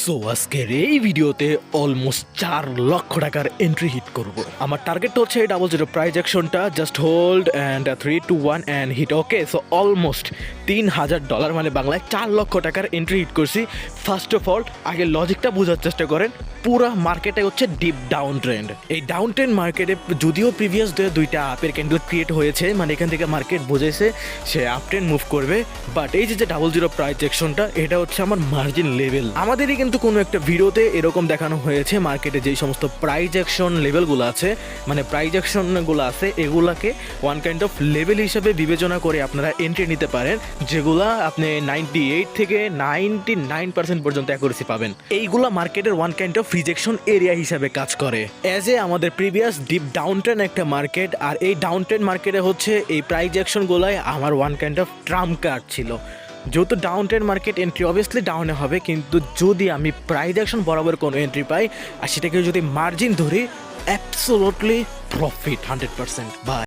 So আজকের এই ভিডিওতে অলমোস্ট 4 লক্ষ টাকার এন্ট্রি হিট করব। আমার টার্গেটটা হচ্ছে ডাবল প্রাইজ অ্যাকশনটা, just hold and 3 2 1 and hit. Okay, so almost $3000 মানে বাংলায় 4 লক্ষ টাকার এন্ট্রি হিট করছি। ফার্স্ট অফ অল আগে লজিকটা বোঝার চেষ্টা করেন। পুরা মার্কেটে হচ্ছে ডিপ ডাউন ট্রেন্ড। এই ডাউন ট্রেন্ড মার্কেটে যদিও প্রিভিয়াস দুইটা আপের ক্যান্ডেল ক্রিয়েট হয়েছে, মানে এখান থেকে মার্কেট বুঝেছে সে আপ ট্রেন্ড মুভ করবে, বাট এই যে ডাবল প্রাইজ অ্যাকশনটা, এটা হচ্ছে আমার মার্জিন লেভেল। আমাদেরই কিন্তু কোনো একটা ভিডিওতে এরকম দেখানো হয়েছে মার্কেটে যেই সমস্ত প্রাইজ অ্যাকশন লেভেলগুলো আছে, মানে প্রাইজ অ্যাকশনগুলো আছে, এগুলাকে ওয়ান কাইন্ড অফ লেভেল হিসাবে বিবেচনা করে আপনারা এন্ট্রি নিতে পারেন, যেগুলা আপনি 98 থেকে 99% পর্যন্ত অ্যাকুরেসি পাবেন। এইগুলা মার্কেটের one kind of rejection area হিসাবে কাজ করে। অ্যাজ এ আমাদের প্রিভিয়াস ডিপ ডাউন ট্রেন্ড একটা মার্কেট, আর এই ডাউন ট্রেন্ড মার্কেটে হচ্ছে এই প্রাইজ অ্যাকশনগুলাই আমার one kind of Trump card ছিল। যেহেতু down trend market entry obviously ডাউনে হবে, কিন্তু যদি আমি প্রাইজ অ্যাকশন বরাবর কোনো এন্ট্রি পাই আর সেটাকে যদি মার্জিন ধরি, অ্যাবসোলুটলি প্রফিট 100%। বাই।